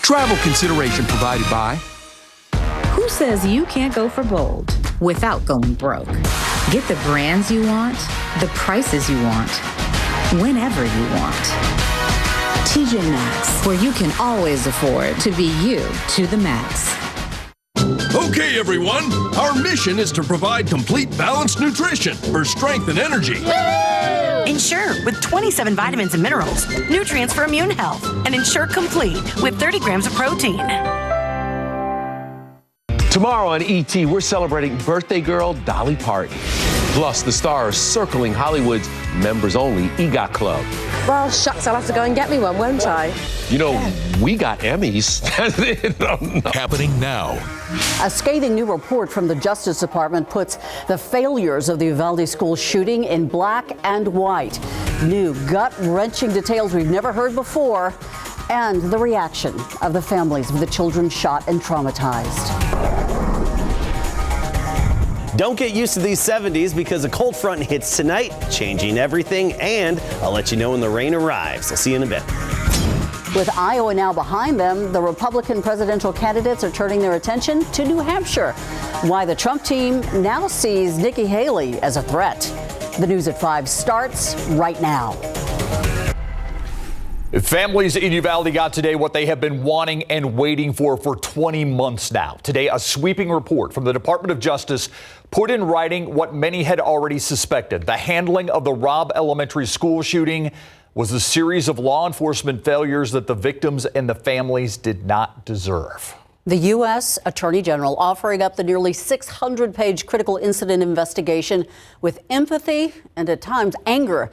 Travel consideration provided by... Who says you can't go for bold without going broke? Get the brands you want, the prices you want, whenever you want. TJ Maxx, where you can always afford to be you to the max. Okay, everyone, our mission is to provide complete balanced nutrition for strength and energy. Ensure with 27 vitamins and minerals, nutrients for immune health, and Ensure Complete with 30 grams of protein. Tomorrow on ET, we're celebrating birthday girl Dolly Parton. Plus, the stars circling Hollywood's members-only EGOT Club. Well, shucks, I'll have to go and get me one, won't I? You know, we got Emmys. Happening now. A scathing new report from the Justice Department puts the failures of the Uvalde school shooting in black and white. New gut-wrenching details we've never heard before, and the reaction of the families of the children shot and traumatized. Don't get used to these 70s because a cold front hits tonight, changing everything, and I'll let you know when the rain arrives. I'll see you in a bit. With Iowa now behind them, the Republican presidential candidates are turning their attention to New Hampshire. Why the Trump team now sees Nikki Haley as a threat. The News at 5 starts right now. Families in Uvalde got today what they have been wanting and waiting for 20 months now. Today, a sweeping report from the Department of Justice put in writing what many had already suspected. The handling of the Robb Elementary School shooting was a series of law enforcement failures that the victims and the families did not deserve. The U.S. Attorney General offering up the nearly 600-page critical incident investigation with empathy and at times anger.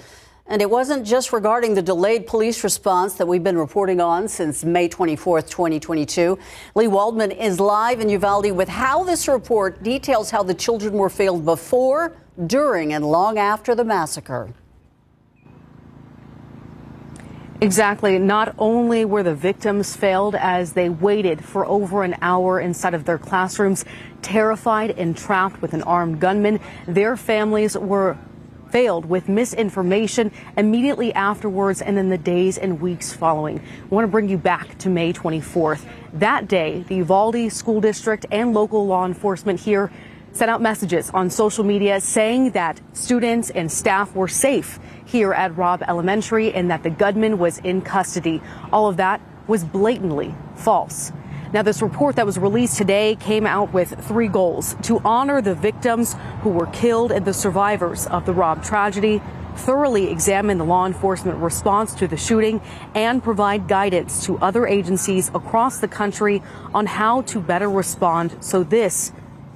And it wasn't just regarding the delayed police response that we've been reporting on since May 24th, 2022. Lee Waldman is live in Uvalde with how this report details how the children were failed before, during, and long after the massacre. Exactly. Not only were the victims failed as they waited for over an hour inside of their classrooms, terrified and trapped with an armed gunman, their families were failed with misinformation immediately afterwards and in the days and weeks following. I want to bring you back to May 24th. That day, the Uvalde School District and local law enforcement here sent out messages on social media saying that students and staff were safe here at Robb Elementary and that the gunman was in custody. All of that was blatantly false. Now, this report that was released today came out with 3 goals: to honor the victims who were killed and the survivors of the Robb tragedy, thoroughly examine the law enforcement response to the shooting, and provide guidance to other agencies across the country on how to better respond so this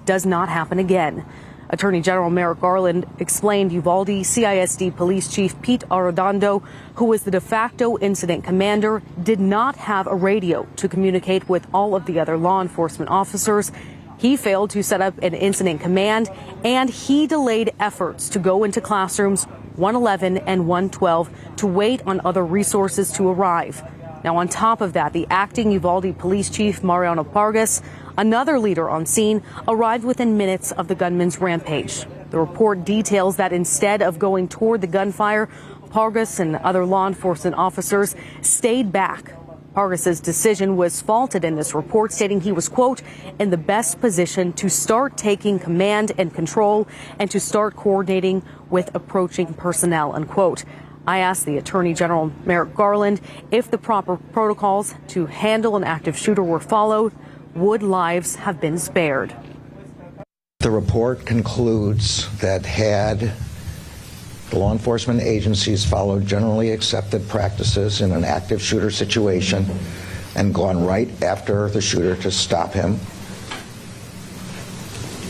does not happen again. Attorney General Merrick Garland explained Uvalde CISD Police Chief Pete Arredondo, who was the de facto incident commander, did not have a radio to communicate with all of the other law enforcement officers. He failed to set up an incident command, and he delayed efforts to go into classrooms 111 and 112 to wait on other resources to arrive. Now, on top of that, the acting Uvalde Police Chief Mariano Pargas, another leader on scene, arrived within minutes of the gunman's rampage. The report details that instead of going toward the gunfire, Pargas and other law enforcement officers stayed back. Pargas's decision was faulted in this report, stating he was, quote, in the best position to start taking command and control and to start coordinating with approaching personnel, unquote. I asked the Attorney General Merrick Garland if the proper protocols to handle an active shooter were followed, would lives have been spared? The report concludes that had the law enforcement agencies followed generally accepted practices in an active shooter situation and gone right after the shooter to stop him,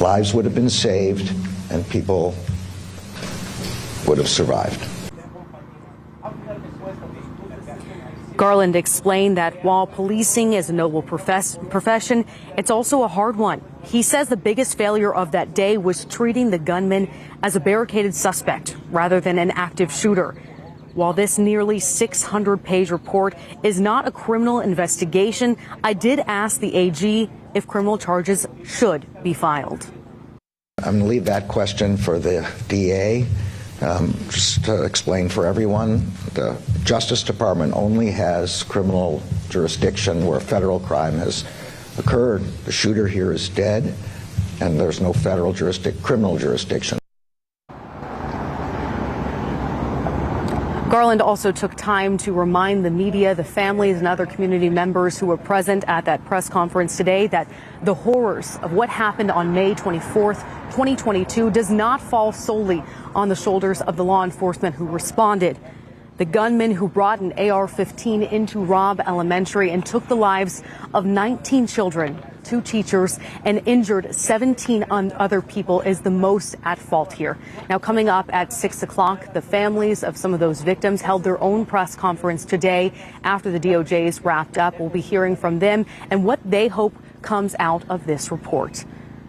lives would have been saved and people would have survived. Garland explained that while policing is a noble profession, it's also a hard one. He says the biggest failure of that day was treating the gunman as a barricaded suspect rather than an active shooter. While this nearly 600-page report is not a criminal investigation, I did ask the AG if criminal charges should be filed. I'm going to leave that question for the DA. Just to explain for everyone, the Justice Department only has criminal jurisdiction where a federal crime has occurred. The shooter here is dead, and there's no federal criminal jurisdiction. Garland also took time to remind the media, the families, and other community members who were present at that press conference today that the horrors of what happened on May 24th, 2022 does not fall solely on the shoulders of the law enforcement who responded. The gunman who brought an AR-15 into Robb Elementary and took the lives of 19 children, 2 teachers, and injured 17 other people is the most at fault here. Now, coming up at 6 o'clock, the families of some of those victims held their own press conference today after the DOJ's wrapped up. We'll be hearing from them and what they hope comes out of this report.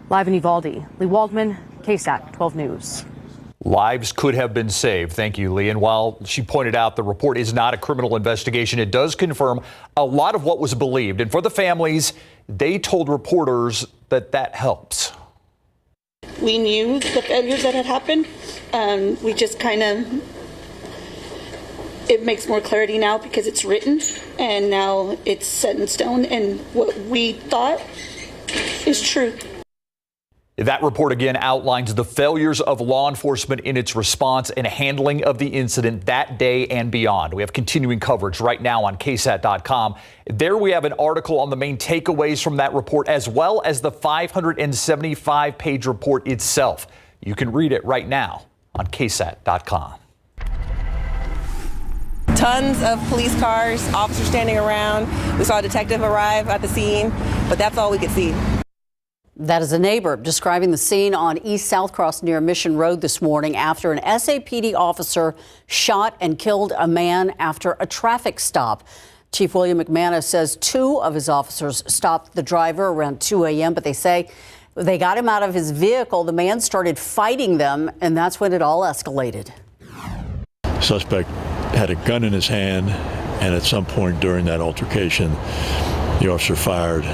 Live in Uvalde, Lee Waldman, KSAT 12 News. Lives could have been saved. Thank you, Lee. And while she pointed out the report is not a criminal investigation, it does confirm a lot of what was believed. And for the families, they told reporters that that helps. We knew the failures that had happened. We just it makes more clarity now because it's written and now it's set in stone. And what we thought is true. That report again outlines the failures of law enforcement in its response and handling of the incident that day and beyond. We have continuing coverage right now on KSAT.com. There we have an article on the main takeaways from that report, as well as the 575-page report itself. You can read it right now on KSAT.com. Tons of police cars, officers standing around. We saw a detective arrive at the scene, but that's all we could see. That is a neighbor describing the scene on East South Cross near Mission Road this morning after an SAPD officer shot and killed a man after a traffic stop. Chief William McManus says 2 of his officers stopped the driver around 2 a.m., but they say they got him out of his vehicle. The man started fighting them, and that's when it all escalated. Suspect had a gun in his hand, and at some point during that altercation, the officer fired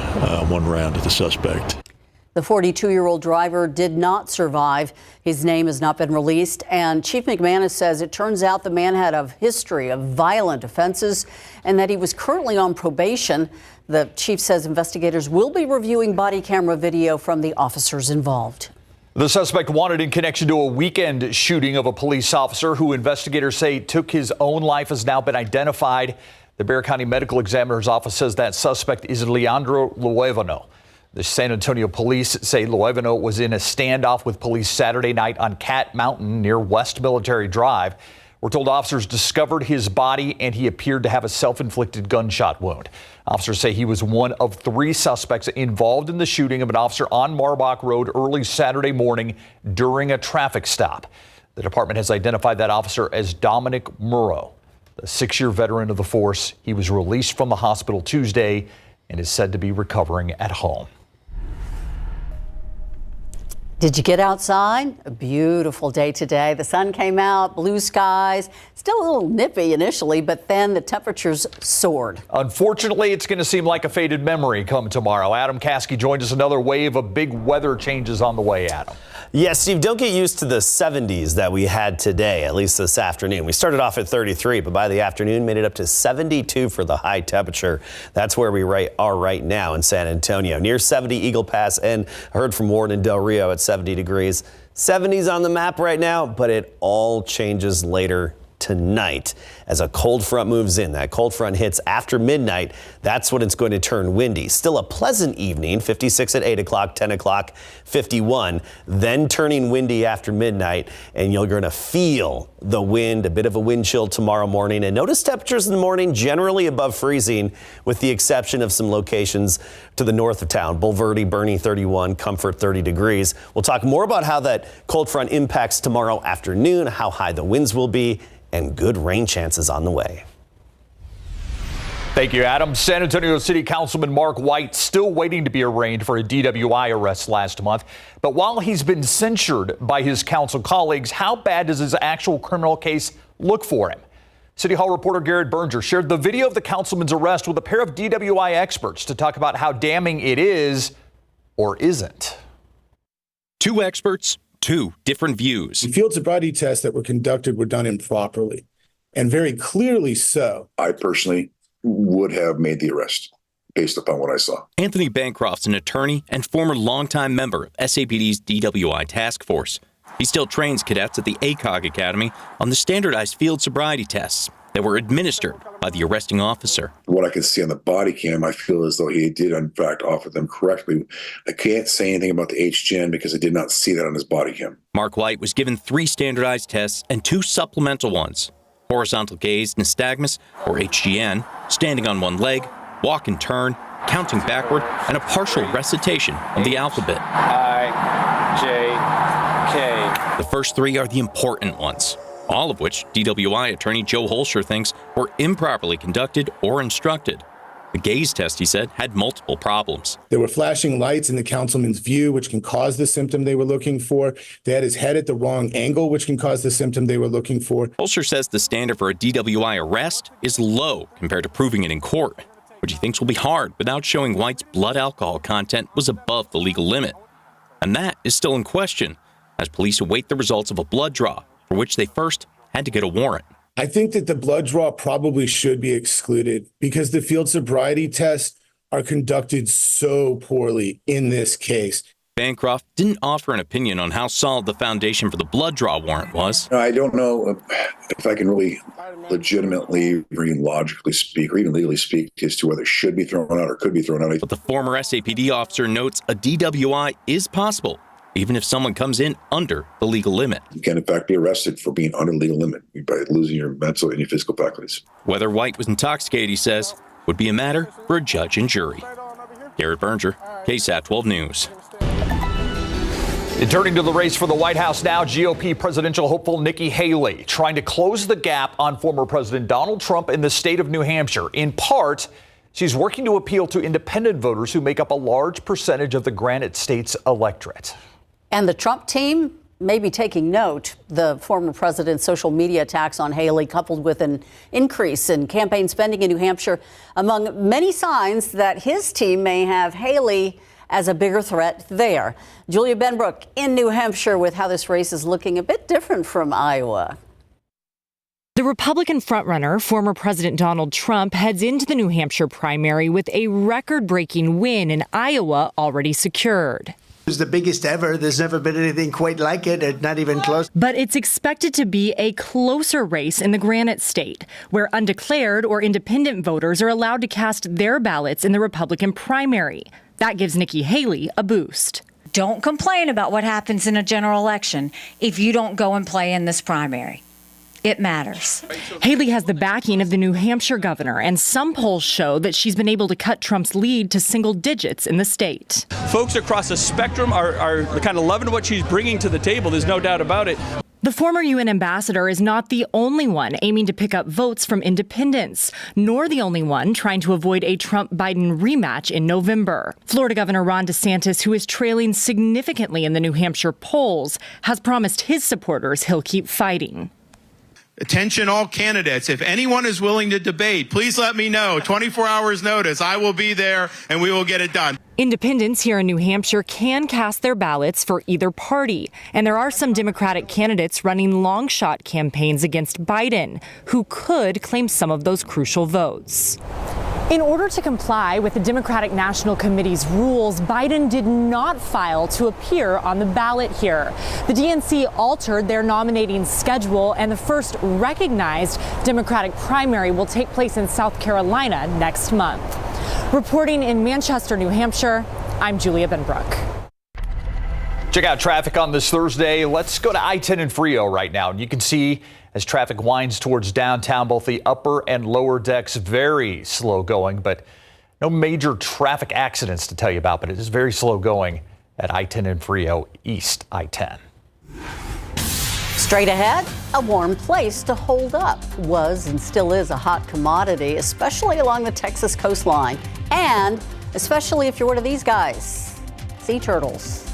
1 round at the suspect. The 42-year-old driver did not survive. His name has not been released. And Chief McManus says it turns out the man had a history of violent offenses and that he was currently on probation. The chief says investigators will be reviewing body camera video from the officers involved. The suspect wanted in connection to a weekend shooting of a police officer who investigators say took his own life has now been identified. The Bexar County Medical Examiner's Office says that suspect is Leandro Luevano. The San Antonio police say Luevano was in a standoff with police Saturday night on Cat Mountain near West Military Drive. We're told officers discovered his body and he appeared to have a self-inflicted gunshot wound. Officers say he was one of 3 suspects involved in the shooting of an officer on Marbach Road early Saturday morning during a traffic stop. The department has identified that officer as Dominic Murrow, the 6-year veteran of the force. He was released from the hospital Tuesday and is said to be recovering at home. Did you get outside? A beautiful day today. The sun came out, blue skies, still a little nippy initially, but then the temperatures soared. Unfortunately, it's going to seem like a faded memory come tomorrow. Adam Caskey joined us. Another wave of big weather changes on the way, Adam. Yes, Steve, don't get used to the 70s that we had today, at least this afternoon. We started off at 33, but by the afternoon made it up to 72 for the high temperature. That's where we are right now in San Antonio, near 70 Eagle Pass, and I heard from Warren and Del Rio at 70 degrees. 70s on the map right now, but it all changes later tonight as a cold front moves in. That cold front hits after midnight. That's when it's going to turn windy. Still a pleasant evening, 56 at 8 o'clock, 10 o'clock, 51. Then turning windy after midnight, and you're going to feel the wind, a bit of a wind chill tomorrow morning. And notice temperatures in the morning generally above freezing, with the exception of some locations to the north of town. Bulverde, Bernie 31, Comfort 30 degrees. We'll talk more about how that cold front impacts tomorrow afternoon, how high the winds will be, and good rain chances on the way. Thank you, Adam. San Antonio City Councilman Mark White still waiting to be arraigned for a DWI arrest last month. But while he's been censured by his council colleagues, how bad does his actual criminal case look for him? City Hall reporter Garrett Berger shared the video of the councilman's arrest with a pair of DWI experts to talk about how damning it is or isn't. 2 experts, 2 different views. The field sobriety tests that were conducted were done improperly, and very clearly so. I personally would have made the arrest based upon what I saw. Anthony Bancroft's an attorney and former longtime member of SAPD's DWI task force. He still trains cadets at the ACOG Academy on the standardized field sobriety tests that were administered by the arresting officer. What I could see on the body cam, I feel as though he did, in fact, offer them correctly. I can't say anything about the HGN because I did not see that on his body cam. Mark White was given 3 standardized tests and 2 supplemental ones: horizontal gaze nystagmus, or HGN, standing on one leg, walk and turn, counting backward, and a partial recitation of the alphabet. I, J, K. The first 3 are the important ones, all of which DWI attorney Joe Holscher thinks were improperly conducted or instructed. The gaze test, he said, had multiple problems. There were flashing lights in the councilman's view, which can cause the symptom they were looking for. They had his head at the wrong angle, which can cause the symptom they were looking for. Holscher says the standard for a DWI arrest is low compared to proving it in court, which he thinks will be hard without showing White's blood alcohol content was above the legal limit. And that is still in question as police await the results of a blood draw, for which they first had to get a warrant. I think that the blood draw probably should be excluded because the field sobriety tests are conducted so poorly in this case. Bancroft didn't offer an opinion on how solid the foundation for the blood draw warrant was. I don't know if I can really legitimately, or even logically speak, or even legally speak as to whether it should be thrown out or could be thrown out. But the former SAPD officer notes a DWI is possible, even if someone comes in under the legal limit. You can, in fact, be arrested for being under the legal limit by losing your mental and your physical faculties. Whether White was intoxicated, he says, would be a matter for a judge and jury. Garrett Berger, KSAT 12 News. And turning to the race for the White House now, GOP presidential hopeful Nikki Haley trying to close the gap on former President Donald Trump in the state of New Hampshire. In part, she's working to appeal to independent voters who make up a large percentage of the Granite State's electorate. And the Trump team may be taking note. The former president's social media attacks on Haley, coupled with an increase in campaign spending in New Hampshire, among many signs that his team may have Haley as a bigger threat there. Julia Benbrook in New Hampshire with how this race is looking a bit different from Iowa. The Republican frontrunner, former President Donald Trump, heads into the New Hampshire primary with a record-breaking win in Iowa already secured. It was the biggest ever. There's never been anything quite like it, not even close. But it's expected to be a closer race in the Granite State, where undeclared or independent voters are allowed to cast their ballots in the Republican primary. That gives Nikki Haley a boost. Don't complain about what happens in a general election if you don't go and play in this primary. It matters. Haley has the backing of the New Hampshire governor, and some polls show that she's been able to cut Trump's lead to single digits in the state. Folks across the spectrum are kind of loving what she's bringing to the table. There's no doubt about it. The former UN ambassador is not the only one aiming to pick up votes from independents, nor the only one trying to avoid a Trump-Biden rematch in November. Florida Governor Ron DeSantis, who is trailing significantly in the New Hampshire polls, has promised his supporters he'll keep fighting. Attention all candidates, if anyone is willing to debate, please let me know. 24 hours notice. I will be there and we will get it done. Independents here in New Hampshire can cast their ballots for either party, and there are some Democratic candidates running long shot campaigns against Biden, who could claim some of those crucial votes. In order to comply with the Democratic National Committee's rules, Biden did not file to appear on the ballot here. The DNC altered their nominating schedule, and the first recognized Democratic primary will take place in South Carolina next month. Reporting in Manchester, New Hampshire, I'm Julia Benbrook. Check out traffic on this Thursday. Let's go to I-10 in Frio right now. And you can see as traffic winds towards downtown, both the upper and lower decks very slow going, but no major traffic accidents to tell you about, but it is very slow going at I-10 in Frio, East I-10. Straight ahead, a warm place to hold up was and still is a hot commodity, especially along the Texas coastline, and especially if you're one of these guys, sea turtles.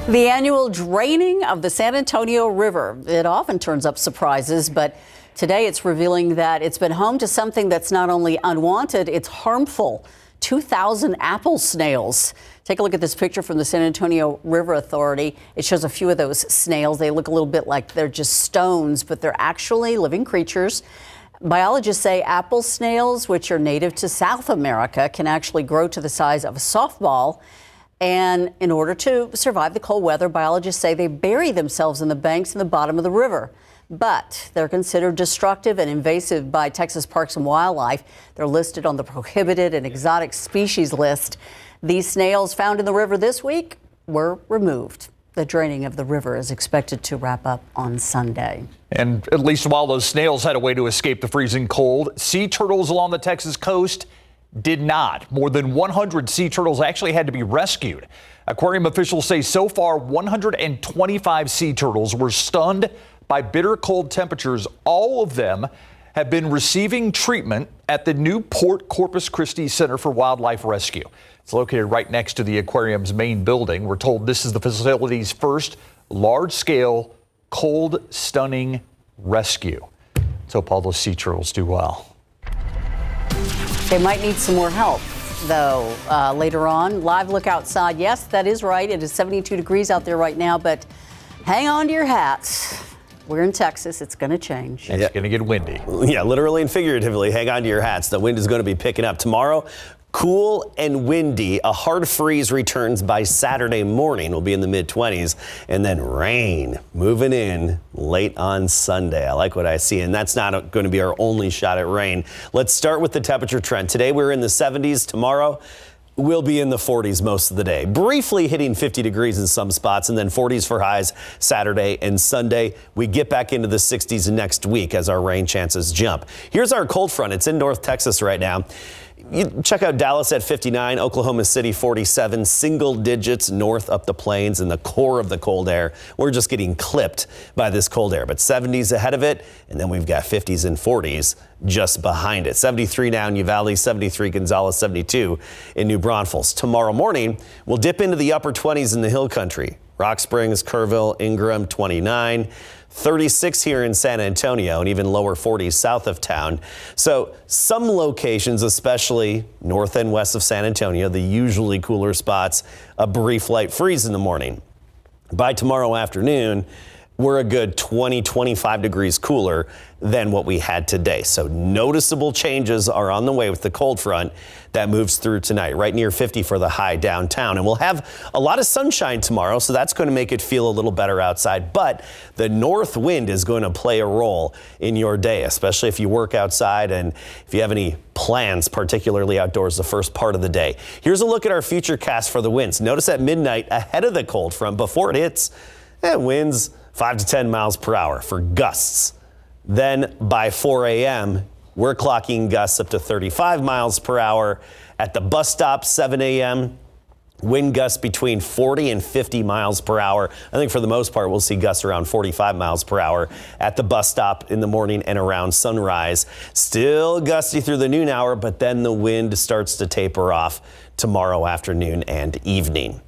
The annual draining of the San Antonio River. It often turns up surprises, but today it's revealing that it's been home to something that's not only unwanted, it's harmful. 2,000 apple snails. Take a look at this picture from the San Antonio River Authority. It shows a few of those snails. They look a little bit like they're just stones, but they're actually living creatures. Biologists say apple snails, which are native to South America, can actually grow to the size of a softball. And in order to survive the cold weather, biologists say they bury themselves in the banks and the bottom of the river. But they're considered destructive and invasive by Texas Parks and Wildlife. They're listed on the prohibited and exotic species list. These snails found in the river this week were removed. The draining of the river is expected to wrap up on Sunday. And at least while those snails had a way to escape the freezing cold, sea turtles along the Texas coast did not. More than 100 sea turtles actually had to be rescued. Aquarium officials say so far 125 sea turtles were stunned by bitter cold temperatures. All of them have been receiving treatment at the new Port Corpus Christi Center for Wildlife Rescue. It's located right next to the aquarium's main building. We're told this is the facility's first large-scale cold stunning rescue. Let's hope all those sea turtles do well. They might need some more help, though, later on. Live look outside. Yes, that is right. It is 72 degrees out there right now, but hang on to your hats. We're in Texas. It's going to change. It's going to get windy. Yeah, literally and figuratively, hang on to your hats. The wind is going to be picking up tomorrow. Cool and windy. A hard freeze returns by Saturday morning. We'll be in the mid-20s. And then rain moving in late on Sunday. I like what I see. And that's not going to be our only shot at rain. Let's start with the temperature trend. Today we're in the 70s. Tomorrow we'll be in the 40s most of the day. Briefly hitting 50 degrees in some spots, and then 40s for highs Saturday and Sunday. We get back into the 60s next week as our rain chances jump. Here's our cold front. It's in North Texas right now. You check out Dallas at 59, Oklahoma City 47, single digits north up the plains in the core of the cold air. We're just getting clipped by this cold air, but 70s ahead of it, and then we've got 50s and 40s just behind it. 73 now in Uvalde, 73 Gonzales, 72 in New Braunfels. Tomorrow morning, we'll dip into the upper 20s in the hill country. Rock Springs, Kerrville, Ingram, 29. 36 here in San Antonio, and even lower 40s south of town. So some locations, especially north and west of San Antonio, the usually cooler spots, a brief light freeze in the morning. By tomorrow afternoon, we're a good 20, 25 degrees cooler than what we had today. So noticeable changes are on the way with the cold front that moves through tonight, right near 50 for the high downtown. And we'll have a lot of sunshine tomorrow, so that's going to make it feel a little better outside. But the north wind is going to play a role in your day, especially if you work outside and if you have any plans, particularly outdoors the first part of the day. Here's a look at our future cast for the winds. Notice at midnight, ahead of the cold front, before it hits, winds 5 to 10 miles per hour for gusts. Then by 4 a.m., we're clocking gusts up to 35 miles per hour. At the bus stop, 7 a.m., wind gusts between 40 and 50 miles per hour. I think for the most part, we'll see gusts around 45 miles per hour at the bus stop in the morning and around sunrise. Still gusty through the noon hour, but then the wind starts to taper off tomorrow afternoon and evening.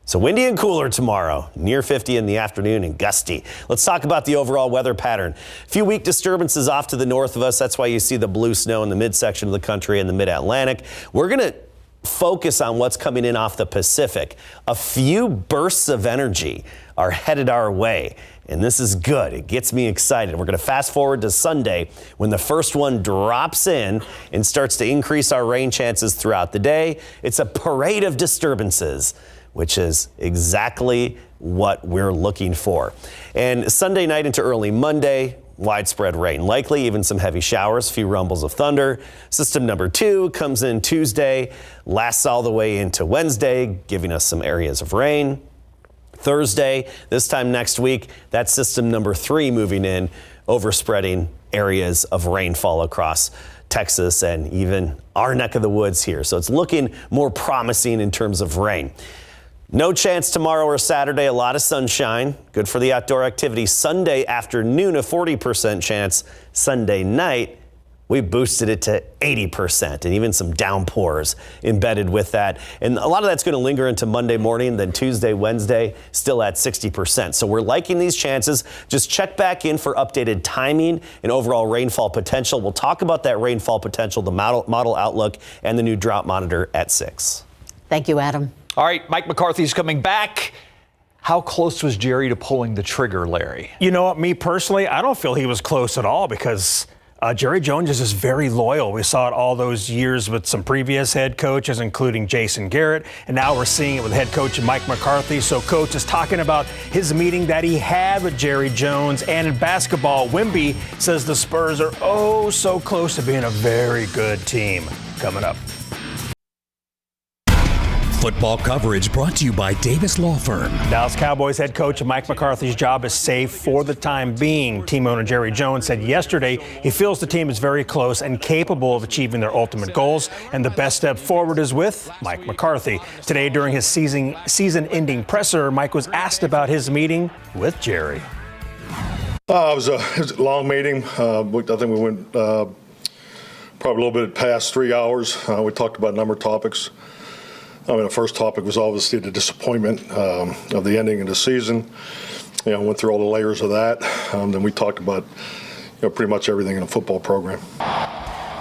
So windy and cooler tomorrow, near 50 in the afternoon and gusty. Let's talk about the overall weather pattern. A few weak disturbances off to the north of us. That's why you see the blue snow in the midsection of the country and the mid-Atlantic. We're going to focus on what's coming in off the Pacific. A few bursts of energy are headed our way, and this is good. It gets me excited. We're going to fast forward to Sunday when the first one drops in and starts to increase our rain chances throughout the day. It's a parade of disturbances, which is exactly what we're looking for. And Sunday night into early Monday, widespread rain. Likely even some heavy showers, a few rumbles of thunder. System number 2 comes in Tuesday, lasts all the way into Wednesday, giving us some areas of rain. Thursday, this time next week, that's system number 3 moving in, overspreading areas of rainfall across Texas and even our neck of the woods here. So it's looking more promising in terms of rain. No chance tomorrow or Saturday, a lot of sunshine. Good for the outdoor activity. Sunday afternoon, a 40% chance. Sunday night, We boosted it to 80% and even some downpours embedded with that. And a lot of that's going to linger into Monday morning, then Tuesday, Wednesday, still at 60%. So we're liking these chances. Just check back in for updated timing and overall rainfall potential. We'll talk about that rainfall potential, the model outlook, and the new drought monitor at 6. Thank you, Adam. All right, Mike McCarthy's coming back. How close was Jerry to pulling the trigger, Larry? You know what, me personally, I don't feel he was close at all because Jerry Jones is just very loyal. We saw it all those years with some previous head coaches, including Jason Garrett, and now we're seeing it with head coach Mike McCarthy. So coach is talking about his meeting that he had with Jerry Jones. And in basketball, Wimby says the Spurs are oh so close to being a very good team. Coming up. Football coverage brought to you by Davis Law Firm. Dallas Cowboys head coach Mike McCarthy's job is safe for the time being. Team owner Jerry Jones said yesterday he feels the team is very close and capable of achieving their ultimate goals, and the best step forward is with Mike McCarthy. Today, during his season-ending presser, Mike was asked about his meeting with Jerry. It was a long meeting. I think we went probably a little bit past 3 hours. We talked about a number of topics. The first topic was obviously the disappointment of the ending of the season. Went through all the layers of that. Then we talked about pretty much everything in the football program.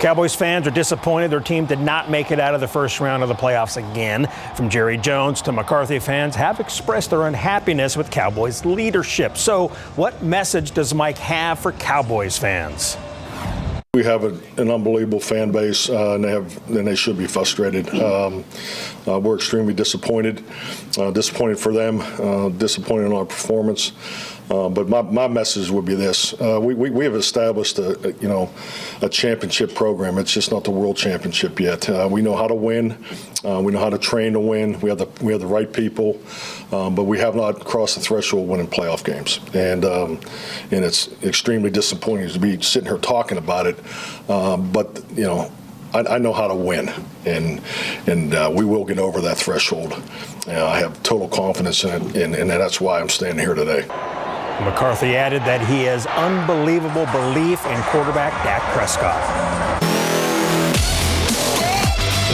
Cowboys fans are disappointed their team did not make it out of the first round of the playoffs again. From Jerry Jones to McCarthy, fans have expressed their unhappiness with Cowboys leadership. So what message does Mike have for Cowboys fans? We have an unbelievable fan base, and they should be frustrated. We're extremely disappointed. Disappointed for them. Disappointed in our performance. But my message would be this: we have established a championship program. It's just not the world championship yet. We know how to win. We know how to train to win. We have the right people, but we have not crossed the threshold winning playoff games. And it's extremely disappointing to be sitting here talking about it. But I know how to win, and we will get over that threshold. I have total confidence in it, and that's why I'm standing here today. McCarthy added that he has unbelievable belief in quarterback Dak Prescott.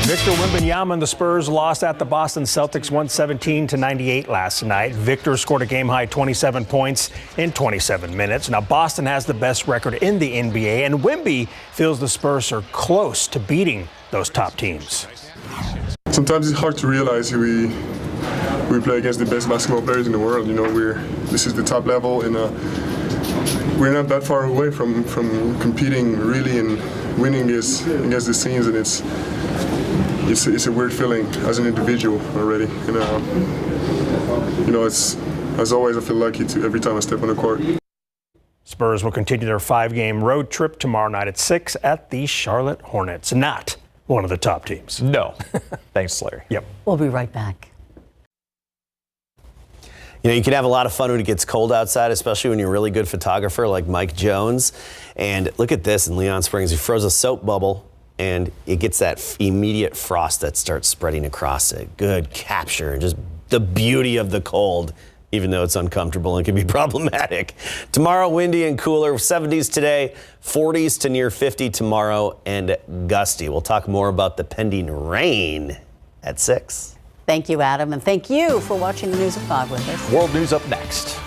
Victor Wembanyama and the Spurs lost at the Boston Celtics 117-98 last night. Victor scored a game-high 27 points in 27 minutes. Now, Boston has the best record in the NBA, and Wemby feels the Spurs are close to beating those top teams. Sometimes it's hard to realize we play against the best basketball players in the world. This is the top level, and we're not that far away from competing really and winning against these teams, and it's a weird feeling as an individual already. And it's, as always, I feel lucky every time I step on the court. Spurs will continue their 5-game road trip tomorrow night at 6 at the Charlotte Hornets. Not one of the top teams. No. Thanks, Larry. Yep. We'll be right back. You can have a lot of fun when it gets cold outside, especially when you're a really good photographer like Mike Jones. And look at this in Leon Springs. He froze a soap bubble, and it gets that immediate frost that starts spreading across it. Good capture, and just the beauty of the cold, even though it's uncomfortable and can be problematic. Tomorrow, windy and cooler, 70s today, 40s to near 50 tomorrow, and gusty. We'll talk more about the pending rain at 6. Thank you, Adam, and thank you for watching the News at 5 with us. World News up next.